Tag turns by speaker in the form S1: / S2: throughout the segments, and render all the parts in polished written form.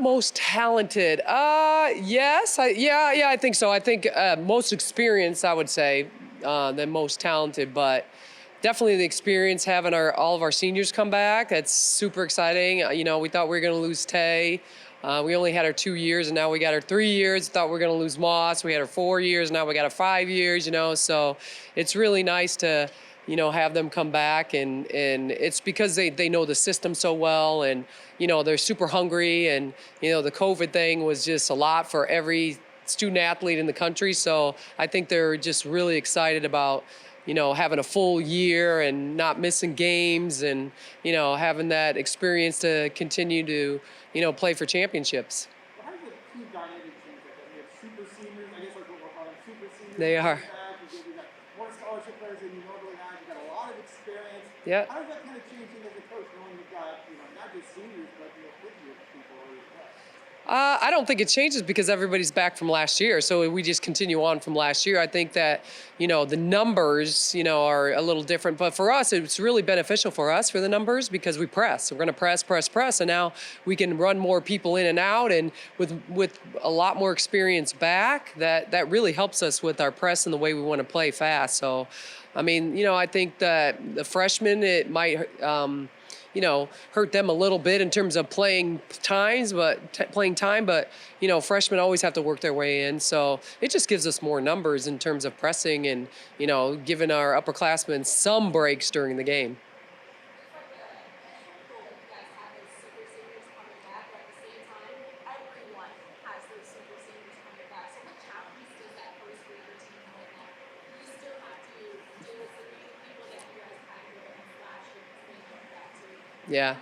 S1: Most talented. Yes. I think so. I think most experienced, I would say, than most talented, but definitely the experience having all of our seniors come back. That's super exciting. We thought we were going to lose Tay. We only had her 2 years, and now we got her 3 years. Thought we were going to lose Moss. We had her 4 years. Now we got her 5 years. So it's really nice to have them come back, and it's because they know the system so well, and they're super hungry, and the COVID thing was just a lot for every student athlete in the country. So I think they're just really excited about having a full year and not missing games, and having that experience to continue to play for championships.
S2: Well, how does the team dynamic change like that? We have super seniors, I guess, like what we're calling super seniors.
S1: They are.
S2: You got more scholarship players than you normally have. You got a lot of experience.
S1: Yeah.
S2: How does that kind of change you as a coach, knowing you've got not just seniors but fifth-year people as well?
S1: I don't think it changes because everybody's back from last year. So we just continue on from last year. I think that, the numbers, are a little different. But for us, it's really beneficial for us for the numbers because we press. We're going to press. And now we can run more people in and out. And with a lot more experience back, that really helps us with our press and the way we want to play fast. So, I think that the freshmen, it might hurt them a little bit in terms of playing time, but freshmen always have to work their way in. So it just gives us more numbers in terms of pressing and, giving our upperclassmen some breaks during the game. Yeah.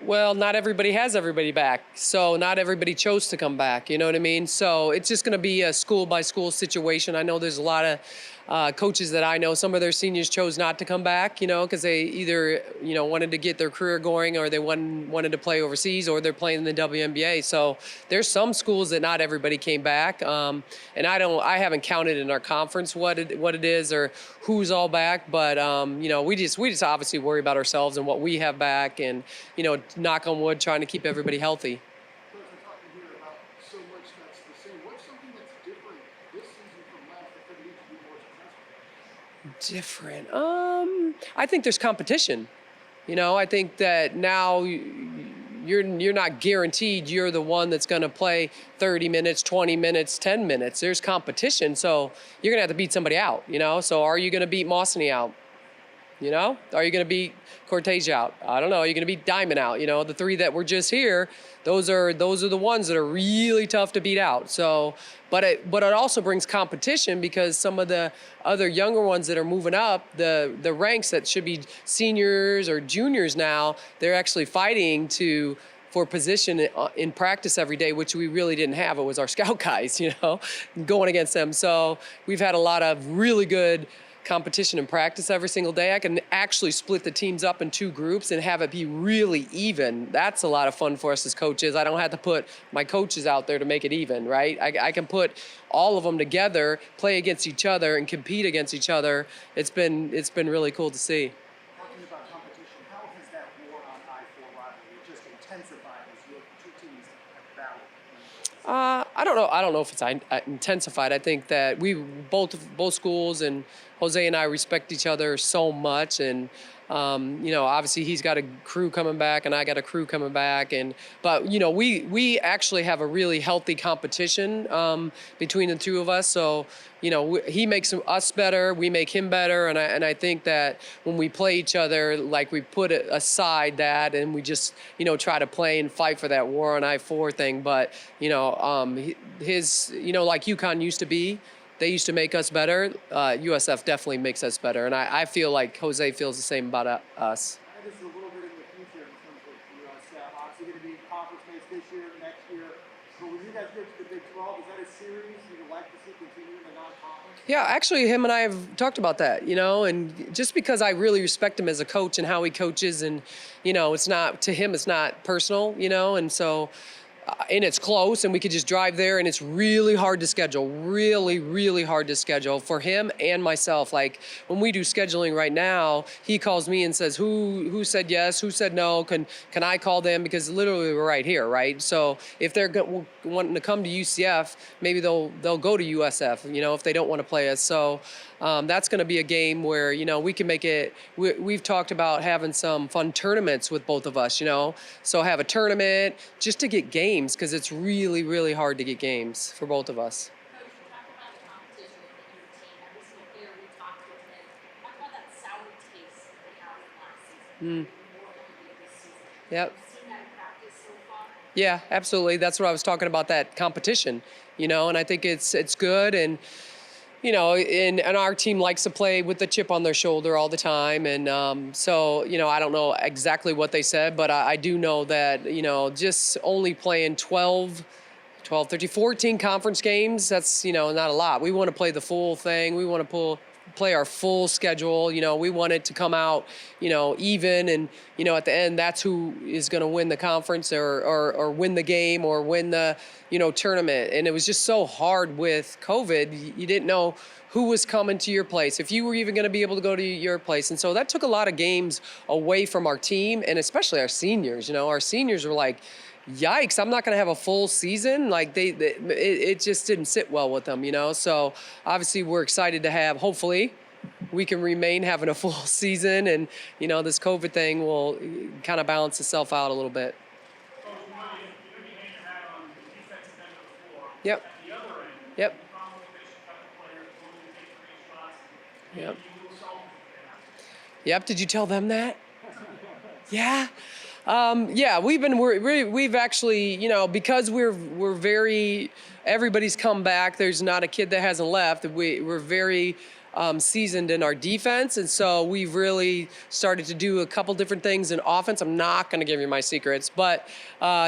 S1: Well, not everybody has everybody back. So not everybody chose to come back. You know what I mean? So it's just going to be a school by school situation. I know there's a lot of coaches that I know, some of their seniors chose not to come back, because they either, wanted to get their career going, or they wanted to play overseas, or they're playing in the WNBA. So there's some schools that not everybody came back. And I haven't counted in our conference what it is or who's all back. But, we just obviously worry about ourselves and what we have back, and, knock on wood, trying to keep everybody healthy.
S2: We're talking here about so much that's the same. What's something that's different this season from last that could lead to be more successful?
S1: Different. I think there's competition. I think that now you're not guaranteed you're the one that's going to play 30 minutes, 20 minutes, 10 minutes. There's competition, so you're going to have to beat somebody out. So are you going to beat Mawsony out? Are you going to beat Cortez out? I don't know. Are you going to beat Diamond out? The three that were just here, those are the ones that are really tough to beat out. So, but it also brings competition because some of the other younger ones that are moving up the ranks that should be seniors or juniors now, they're actually fighting for position in practice every day, which we really didn't have. It was our scout guys, going against them. So we've had a lot of really good competition in practice every single day. I can actually split the teams up in two groups and have it be really even. That's a lot of fun for us as coaches. I don't have to put my coaches out there to make it even, right? I can put all of them together, play against each other, and compete against each other. It's been really cool to see.
S2: Talking about competition, how has that war on I-4 rivalry just intensified as your two teams have battled?
S1: I don't know if it's intensified. I think that we both schools, and Jose and I respect each other so much, and obviously he's got a crew coming back and I got a crew coming back, but we actually have a really healthy competition between the two of us. So he makes us better, we make him better, and I think that when we play each other, like, we put aside that and we just try to play and fight for that war on I-4 thing. But his like UConn used to be. They used to make us better. USF definitely makes us better. And I feel like Jose feels the same about us.
S2: And this is a little bit in the future in terms of USF. Obviously going to be conference mates this year, next year. So when you guys get to the Big 12, is that a series you'd like to see continue in the non-conference?
S1: Yeah, actually, him and I have talked about that, and just because I really respect him as a coach and how he coaches, and, it's not, to him, it's not personal, and so and it's close and we could just drive there, and it's really hard to schedule, really hard to schedule for him and myself. Like when we do scheduling right now, he calls me and says, who said yes, who said no, can I call them, because literally we're right here, right? So if they're wanting to come to UCF, maybe they'll go to USF, if they don't want to play us. So that's going to be a game where, we can make it. We've talked about having some fun tournaments with both of us, so have a tournament just to get games, because it's really hard to get games for both of us.
S3: Coach, you talked about the competition within your team. Every single player we talked with him. Talk about that sour taste that they had from last season. More heavily this season.
S1: Yep.
S3: Have you seen that in practice so far?
S1: Yeah, absolutely. That's what I was talking about, that competition, and I think it's good. And and our team likes to play with the chip on their shoulder all the time. And so, I don't know exactly what they said, but I do know that, just only playing 12, 13, 14 conference games, that's, not a lot. We want to play the full thing. We want to play our full schedule. We want it to come out, even. And, at the end, that's who is going to win the conference or win the game or win the, tournament. And it was just so hard with COVID. You didn't know who was coming to your place, if you were even going to be able to go to your place. And so that took a lot of games away from our team, and especially our seniors. Our seniors were like, yikes, I'm not going to have a full season. Like it just didn't sit well with them, So obviously we're excited to have, hopefully we can remain having a full season, and, this COVID thing will kind of balance itself out a little bit.
S2: Coach, you hang your hat on the defensive end of the floor.
S1: Yep.
S2: At the other end,
S1: Yep.
S2: you found motivation to the players willing to take 3 shots.
S1: Yep.
S2: You lose some.
S1: Yep. Did you tell them that? Yeah. Yeah, we've actually, because we're very, everybody's come back. There's not a kid that hasn't left. We're very seasoned in our defense, and so we've really started to do a couple different things in offense. I'm not going to give you my secrets, but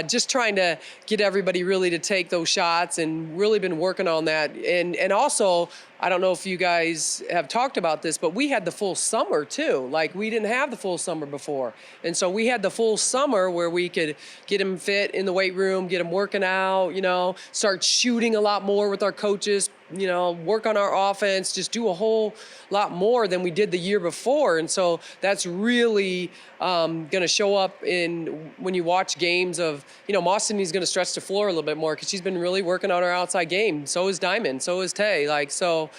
S1: just trying to get everybody really to take those shots, and really been working on that. And also, I don't know if you guys have talked about this, but we had the full summer too. Like, we didn't have the full summer before. And so we had the full summer where we could get them fit in the weight room, get them working out, start shooting a lot more with our coaches, work on our offense, just do a whole lot more than we did the year before. And so that's really going to show up when you watch games of, Mostany's going to stretch the floor a little bit more because she's been really working on her outside game. So is Diamond, so is Tay. So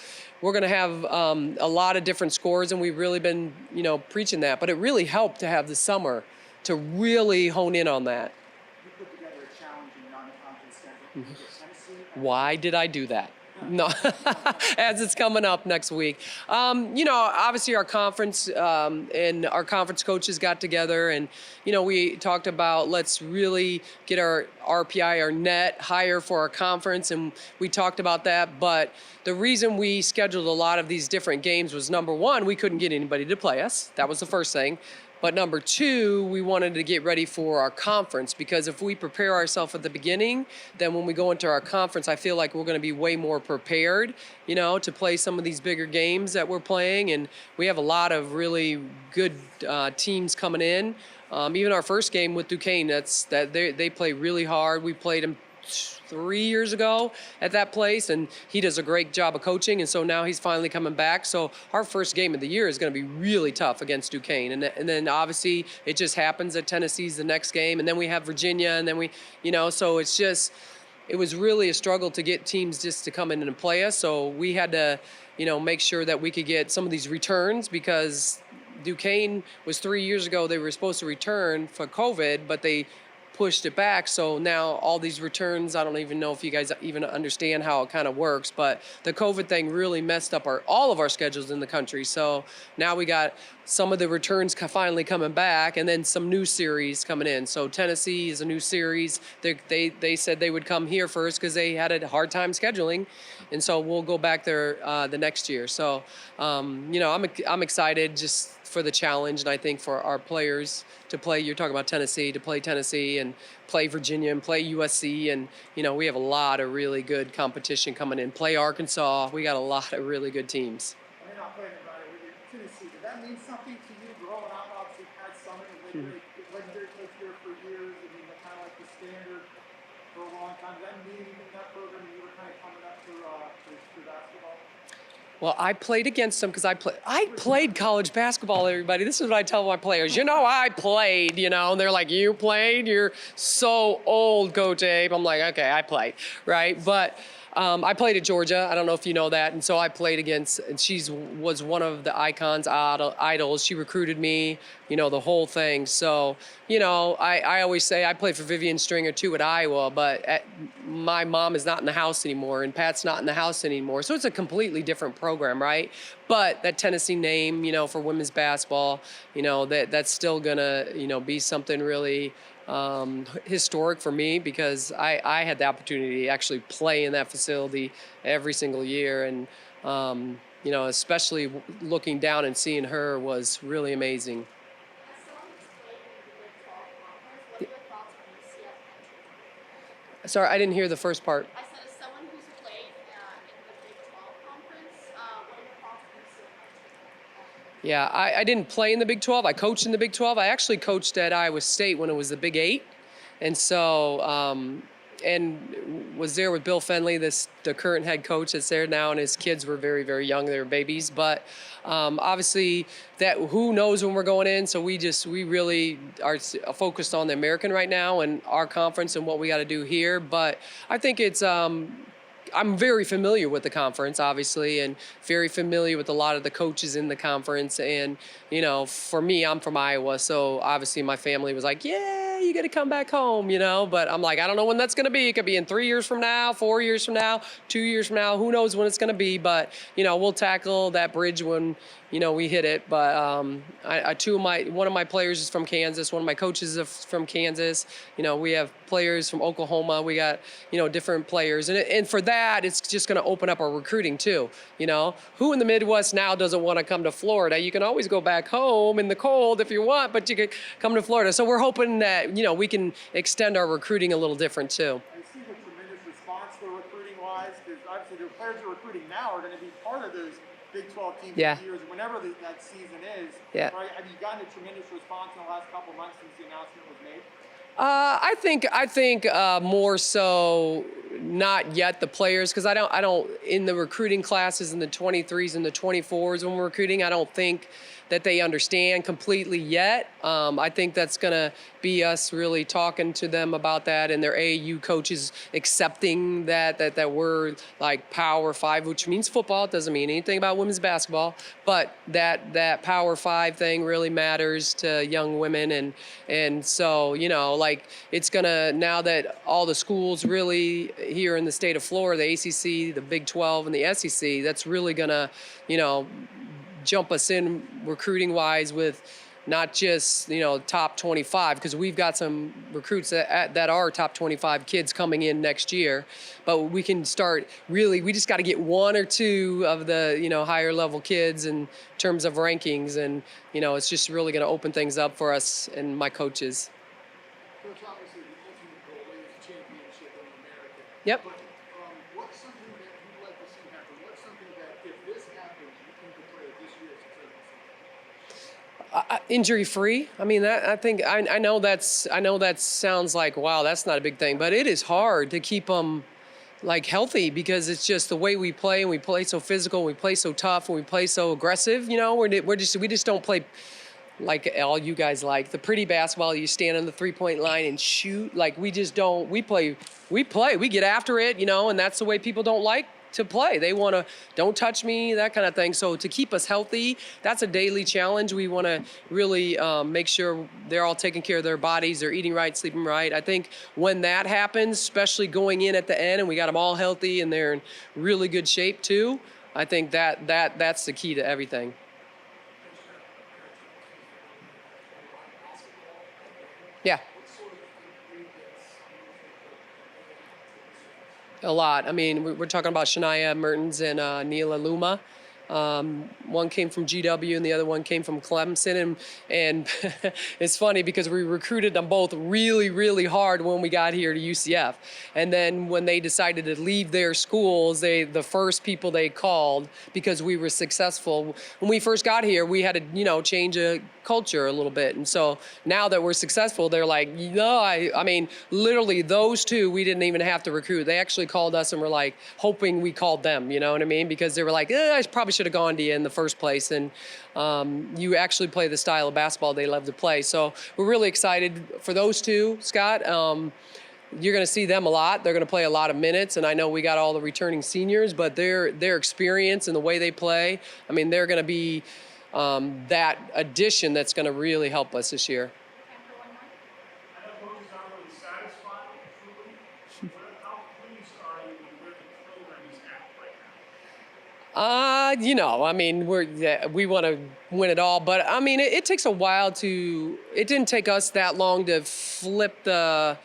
S1: we're going to have a lot of different scores, and we've really been, preaching that. But it really helped to have the summer to really hone in on that.
S2: You put together a challenging non-conference schedule. Tennessee.
S1: Why did I do that? No, as it's coming up next week. Obviously our conference and our conference coaches got together, and, we talked about, let's really get our RPI, our net, higher for our conference, and we talked about that. But the reason we scheduled a lot of these different games was, number one, we couldn't get anybody to play us. That was the first thing. But number two, we wanted to get ready for our conference, because if we prepare ourselves at the beginning, then when we go into our conference, I feel like we're going to be way more prepared, to play some of these bigger games that we're playing. And we have a lot of really good teams coming in. Even our first game with Duquesne, they play really hard. We played them 3 years ago at that place, and he does a great job of coaching, and so now he's finally coming back. So our first game of the year is going to be really tough against Duquesne, and then obviously it just happens that Tennessee's the next game, and then we have Virginia, and then we, so it's just, it was really a struggle to get teams just to come in and play us. So we had to, make sure that we could get some of these returns, because Duquesne was 3 years ago. They were supposed to return for COVID, but they pushed it back. So now all these returns, I don't even know if you guys even understand how it kind of works, but the COVID thing really messed up all of our schedules in the country. So now we got some of the returns finally coming back, and then some new series coming in. So Tennessee is a new series. They said they would come here first because they had a hard time scheduling, and so we'll go back there the next year. So I'm excited just for the challenge, and I think for our players to play. You're talking about Tennessee, to play Tennessee and play Virginia and play USC, and we have a lot of really good competition coming in. Play Arkansas. We got a lot of really good teams.
S2: I mean, not playing about it with Tennessee. Did that mean something to you growing up? Obviously, had Summit and legendary coach here for years. I mean, kind of like the standard for a long time. Is that new in that program, and you were kind of coming up for basketball?
S1: Well, I played against them because I played college basketball, everybody. This is what I tell my players. I played, and they're like, you played? You're so old, Coach Abe. I'm like, okay, I played, right? But I played at Georgia. I don't know if you know that. And so I played against, and was one of the icons, idols. She recruited me, the whole thing. So, I always say I played for Vivian Stringer too at Iowa, but my mom is not in the house anymore and Pat's not in the house anymore. So it's a completely different program, right? But that Tennessee name, for women's basketball, that's still gonna, be something really historic for me because I had the opportunity to actually play in that facility every single year. And, especially looking down and seeing her was really amazing.
S3: As someone who's played in the Big 12 conference, what are your thoughts on UCF entry?
S1: Sorry, I didn't hear the first part.
S3: I said, as someone who's played in the Big 12 conference, what are your thoughts on UCF entry?
S1: Yeah, I didn't play in the Big 12. I coached in the Big 12. I actually coached at Iowa State when it was the Big 8. And so, and was there with Bill Fenley, the current head coach that's there now, and his kids were very, very young. They were babies. But obviously, that who knows when we're going in. So we really are focused on the American right now and our conference and what we got to do here. But I think it's I'm very familiar with the conference, obviously, and very familiar with a lot of the coaches in the conference. And, for me, I'm from Iowa, so obviously my family was like, yeah, you got to come back home, But I'm like, I don't know when that's going to be. It could be in 3 years from now, 4 years from now, 2 years from now. Who knows when it's going to be? But, we'll tackle that bridge when, we hit it. But one of my players is from Kansas. One of my coaches is from Kansas. We have players from Oklahoma. We got, different players. And for that, it's just going to open up our recruiting too. Who in the Midwest now doesn't want to come to Florida? You can always go back home in the cold if you want, but you could come to Florida. So we're hoping that, we can extend our recruiting a little different too.
S2: I see the tremendous response to recruiting-wise, because obviously the players you're recruiting now are going to be part of those Big 12 teams
S1: Yeah.
S2: in years, whenever that season is.
S1: Yeah.
S2: Right? Have you gotten a tremendous response in the last couple of months since the announcement was made?
S1: I think more so not yet the players, because I don't in the recruiting classes in the 23s and the 24s when we're recruiting, I don't think that they understand completely yet. I think that's going to be us really talking to them about that, and their AAU coaches accepting that we're like Power 5, which means football. It doesn't mean anything about women's basketball, but that Power 5 thing really matters to young women. And so, like it's going to, now that all the schools really here in the state of Florida, the ACC, the Big 12, and the SEC, that's really going to, jump us in recruiting wise with not just top 25, because we've got some recruits that are top 25 kids coming in next year, but we can start really, we just got to get one or two of the higher level kids in terms of rankings, and it's just really going to open things up for us and my coaches.
S4: Coach, obviously the ultimate goal is championship in America.
S1: Yep.
S4: But what's something that you'd like to see happen? What's something that, if this happens, you can declare this year as a turning point?
S1: Injury free. I mean, I know that sounds like, wow, that's not a big thing, but it is hard to keep them like healthy, because it's just the way we play, and we play so physical, and we play so tough, and we play so aggressive. We just don't play like all you guys like the pretty basketball. You stand on the 3-point line and shoot. Like we just don't. We get after it, and that's the way people don't like to play. They want to, don't touch me, that kind of thing. So to keep us healthy, that's a daily challenge. We want to really make sure they're all taking care of their bodies, they're eating right, sleeping right. I think when that happens, especially going in at the end and we got them all healthy and they're in really good shape too, I think that's the key to everything. Yeah. A lot. I mean, we're talking about Shania Mertens and Neela Luma. One came from GW and the other one came from Clemson. And it's funny because we recruited them both really, really hard when we got here to UCF. And then when they decided to leave their schools, the first people they called, because we were successful. When we first got here, we had to, change a culture a little bit. And so now that we're successful, they're like, I mean, literally those two, we didn't even have to recruit. They actually called us and were like hoping we called them, you know what I mean? Because they were like, I probably should have gone to you in the first place. And you actually play the style of basketball they love to play. So we're really excited for those two, Scott. You're going to see them a lot. They're going to play a lot of minutes, and I know we got all the returning seniors, but their experience and the way they play, I mean, they're going to be that addition that's going to really help us this year.
S4: I know coaches aren't really satisfied, truly. How pleased are you with where the program is at right now?
S1: I mean, we want to win it all, but I mean, it takes a while it didn't take us that long to flip the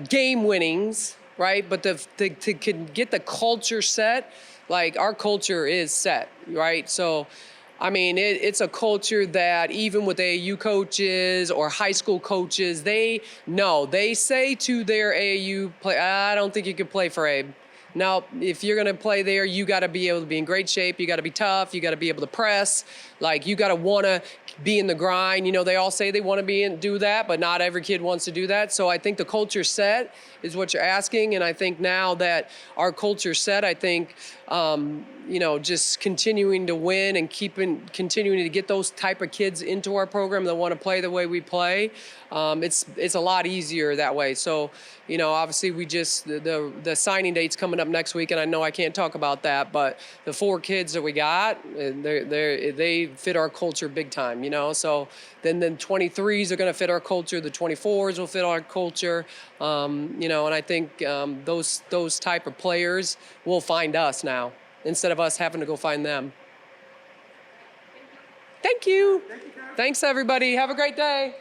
S1: game winnings, right? But to get the culture set, like our culture is set, right? So, I mean, it's a culture that even with AAU coaches or high school coaches, they say to their AAU play, I don't think you can play for Abe. Now, if you're going to play there, you got to be able to be in great shape. You got to be tough. You got to be able to press. Like, you got to want to be in the grind. They all say they want to do that, but not every kid wants to do that. So I think the culture set is what you're asking. And I think now that our culture set, I think, just continuing to win and continuing to get those type of kids into our program that want to play the way we play, it's a lot easier that way. So, obviously we just, the signing date's coming up next week, and I know I can't talk about that, but the 4 kids that we got, they fit our culture big time, so then 23s are going to fit our culture, the 24s will fit our culture, and I think those type of players will find us now instead of us having to go find them. Thank you. Thanks, everybody. Have a great day.